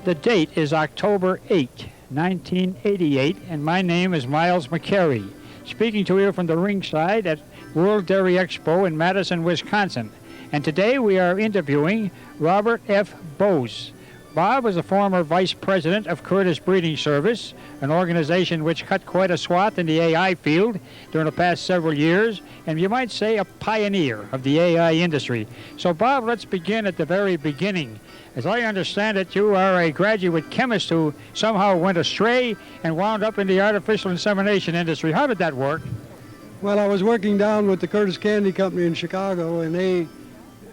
The date is October 8, 1988, and my name is Miles McCarry, speaking to you from the ringside at World Dairy Expo in Madison, Wisconsin. And today we are interviewing Robert F. Boese. Bob was a former vice president of Curtis Breeding Service, an organization which cut quite a swath in the AI field during the past several years, and you might say a pioneer of the AI industry. So, Bob, let's begin at the very beginning. As I understand it, you are a graduate chemist who somehow went astray and wound up in the artificial insemination industry. How did that work? Well, I was working down with the Curtis Candy Company in Chicago, and they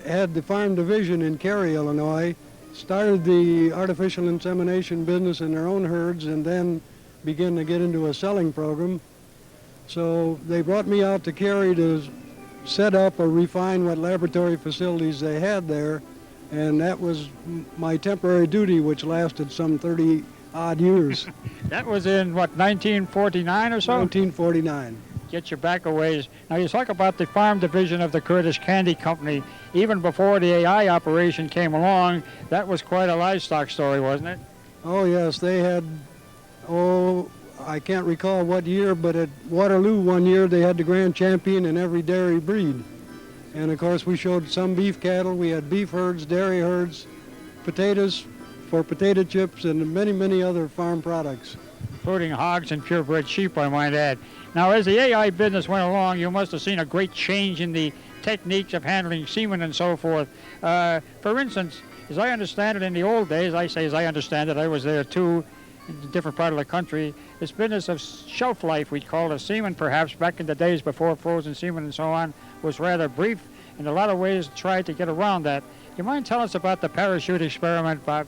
had the farm division in Cary, Illinois, started the artificial insemination business in their own herds, and then began to get into a selling program. So they brought me out to Cary to set up or refine what laboratory facilities they had there, and that was my temporary duty, which lasted some 30-odd years. That was in, what, 1949 or so? 1949. Get your back a ways. Now, you talk about the farm division of the Curtis Candy Company. Even before the AI operation came along, that was quite a livestock story, wasn't it? Oh, yes. They had, I can't recall what year, but at Waterloo one year they had the grand champion in every dairy breed. And, of course, we showed some beef cattle. We had beef herds, dairy herds, potatoes for potato chips, and many, many other farm products. Including hogs and purebred sheep, I might add. Now, as the AI business went along, you must have seen a great change in the techniques of handling semen and so forth. For instance, as I understand it in the old days, I say as I understand it, I was there too, in a different part of the country, this business of shelf life, we'd call it semen perhaps, back in the days before frozen semen and so on, was rather brief, and a lot of ways tried to get around that. You mind telling us about the parachute experiment, Bob?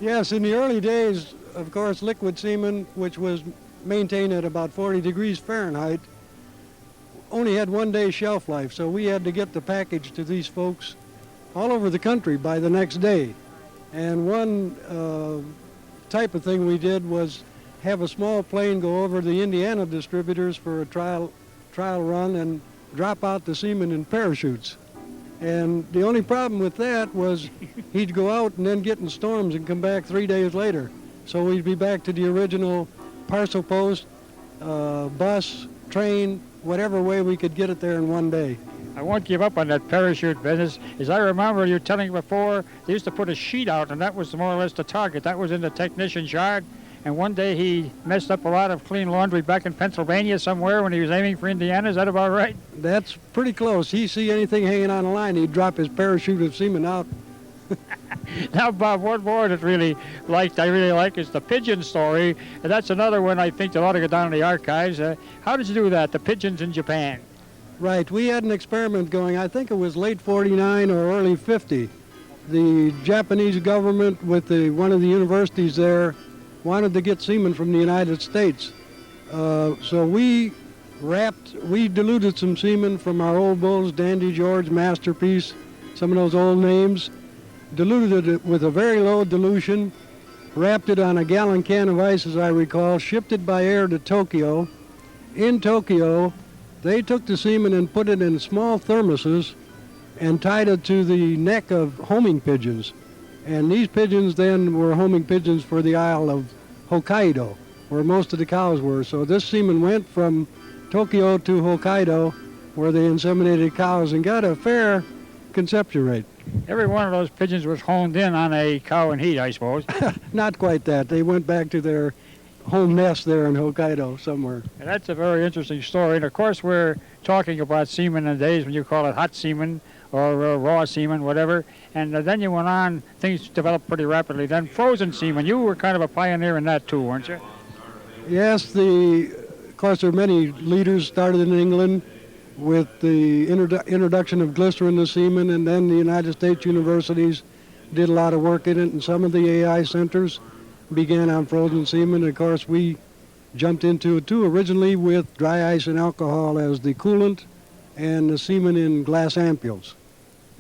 Yes, in the early days, of course, liquid semen, which was maintained at about 40 degrees Fahrenheit, only had 1 day shelf life, so we had to get the package to these folks all over the country by the next day. And one type of thing we did was have a small plane go over the Indiana distributors for a trial run and drop out the semen in parachutes. And the only problem with that was he'd go out and then get in storms and come back 3 days later. So we'd be back to the original parcel post, bus, train, whatever way we could get it there in 1 day. I won't give up on that parachute business. As I remember you telling before, they used to put a sheet out, and that was more or less the target. That was in the technician's yard, and one day he messed up a lot of clean laundry back in Pennsylvania somewhere when he was aiming for Indiana. Is that about right? That's pretty close. He'd see anything hanging on a line, he'd drop his parachute of semen out. Now, Bob, one more that I really like is the pigeon story. And that's another one I think that ought to go down in the archives. How did you do that, the pigeons in Japan? Right. We had an experiment going, I think it was late 49 or early 50. The Japanese government with one of the universities there wanted to get semen from the United States. So we diluted some semen from our old bulls, Dandy George, Masterpiece, some of those old names, diluted it with a very low dilution, wrapped it on a gallon can of ice, as I recall, shipped it by air to Tokyo. In Tokyo, they took the semen and put it in small thermoses and tied it to the neck of homing pigeons. And these pigeons then were homing pigeons for the Isle of Hokkaido, where most of the cows were. So this semen went from Tokyo to Hokkaido, where they inseminated cows and got a fair conception rate. Every one of those pigeons was honed in on a cow in heat, I suppose. Not quite that. They went back to their home nest there in Hokkaido somewhere. And that's a very interesting story. And of course, we're talking about semen in the days when you call it hot semen or raw semen, whatever. And then you went on, things developed pretty rapidly. Then frozen semen, you were kind of a pioneer in that too, weren't you? Yes, of course, there are many leaders started in England with the introduction of glycerin to semen, and then the United States universities did a lot of work in it, and some of the AI centers began on frozen semen. Of course, we jumped into it too, originally with dry ice and alcohol as the coolant, and the semen in glass ampules.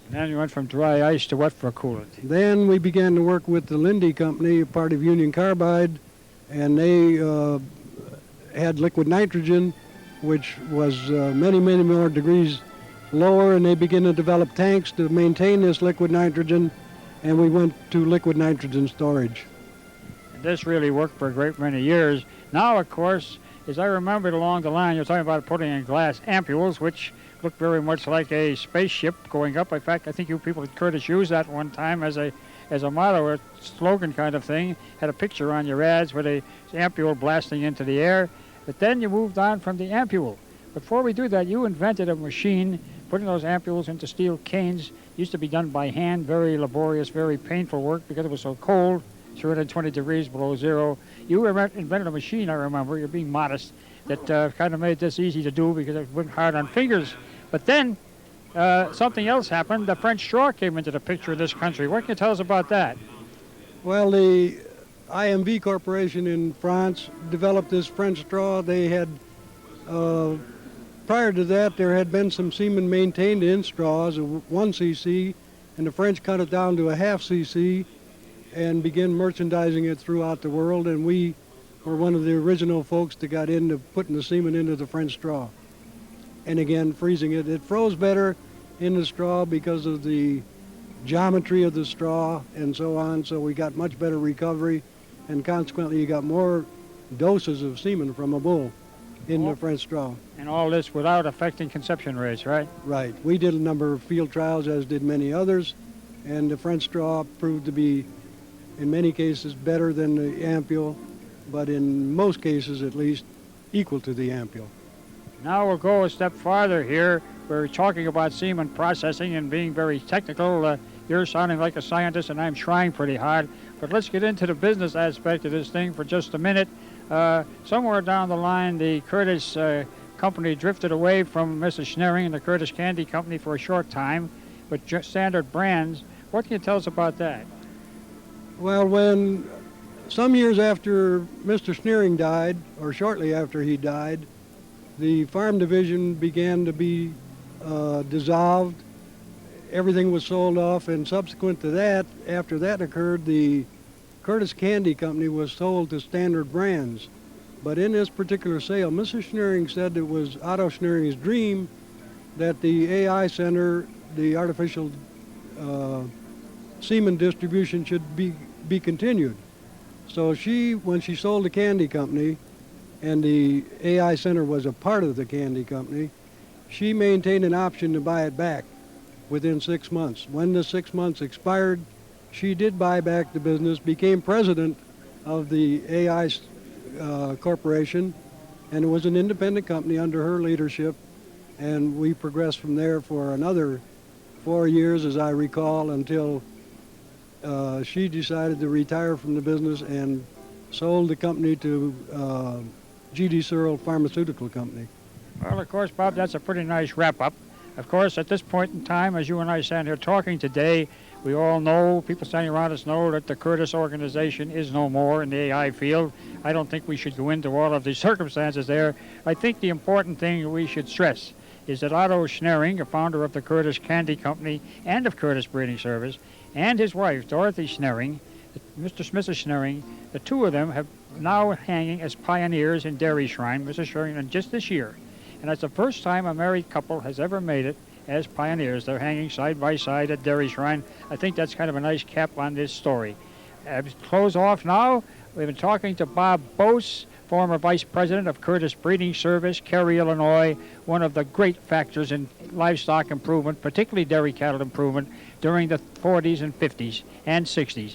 And then you went from dry ice to what for coolant? Then we began to work with the Lindy Company, a part of Union Carbide, and they had liquid nitrogen, which was many, many more degrees lower, and they began to develop tanks to maintain this liquid nitrogen. and we went to liquid nitrogen storage. And this really worked for a great many years. Now, of course, as I remembered along the line, you're talking about putting in glass ampules, which look very much like a spaceship going up. In fact, I think you people at Curtis used that one time as a motto or slogan kind of thing. Had a picture on your ads with a ampule blasting into the air. But then you moved on from the ampule. Before we do that, you invented a machine putting those ampules into steel canes. Used to be done by hand, very laborious, very painful work because it was so cold, 320 degrees below zero. You invented a machine, I remember, you're being modest, that kind of made this easy to do because it went hard on fingers. But then something else happened. The French straw came into the picture in this country. What can you tell us about that? Well, the IMV Corporation in France developed this French straw. They had, prior to that, there had been some semen maintained in straws of 1 cc, and the French cut it down to a half cc and began merchandising it throughout the world, and we were one of the original folks that got into putting the semen into the French straw. And again, freezing it. It froze better in the straw because of the geometry of the straw and so on, so we got much better recovery, and consequently you got more doses of semen from a bull in the French straw. And all this without affecting conception rates, right? Right. We did a number of field trials, as did many others, and the French straw proved to be, in many cases, better than the ampule, but in most cases, at least, equal to the ampule. Now we'll go a step farther here. We're talking about semen processing and being very technical. You're sounding like a scientist, and I'm trying pretty hard. But let's get into the business aspect of this thing for just a minute. Somewhere down the line, the Curtis company drifted away from Mrs. Schneering and the Curtis Candy Company for a short time with standard brands. What can you tell us about that? Well, when some years after Mr. Schneering died, or shortly after he died, the farm division began to be dissolved. Everything was sold off, and subsequent to that, after that occurred, the Curtis Candy Company was sold to Standard Brands. But in this particular sale, Mrs. Schneering said it was Otto Schneering's dream that the AI Center, the artificial semen distribution, should be continued. So when she sold the candy company, and the AI Center was a part of the candy company, she maintained an option to buy it back within 6 months. When the 6 months expired, she did buy back the business, became president of the AI Corporation, and it was an independent company under her leadership, and we progressed from there for another 4 years, as I recall, until she decided to retire from the business and sold the company to G.D. Searle Pharmaceutical Company. Well, of course, Bob, that's a pretty nice wrap-up. Of course, at this point in time, as you and I stand here talking today, we all know, people standing around us know that the Curtis organization is no more in the AI field. I don't think we should go into all of the circumstances there. I think the important thing we should stress is that Otto Schneering, a founder of the Curtis Candy Company and of Curtis Breeding Service, and his wife, Dorothy Schneering, Mrs. Schneering, the two of them have now hanging as pioneers in Dairy Shrine, Mrs. Schneering, and just this year. And that's the first time a married couple has ever made it as pioneers. They're hanging side by side at Dairy Shrine. I think that's kind of a nice cap on this story. Close off now. We've been talking to Bob Boese, former vice president of Curtis Breeding Service, Cary, Illinois, one of the great factors in livestock improvement, particularly dairy cattle improvement, during the 40s and 50s and 60s.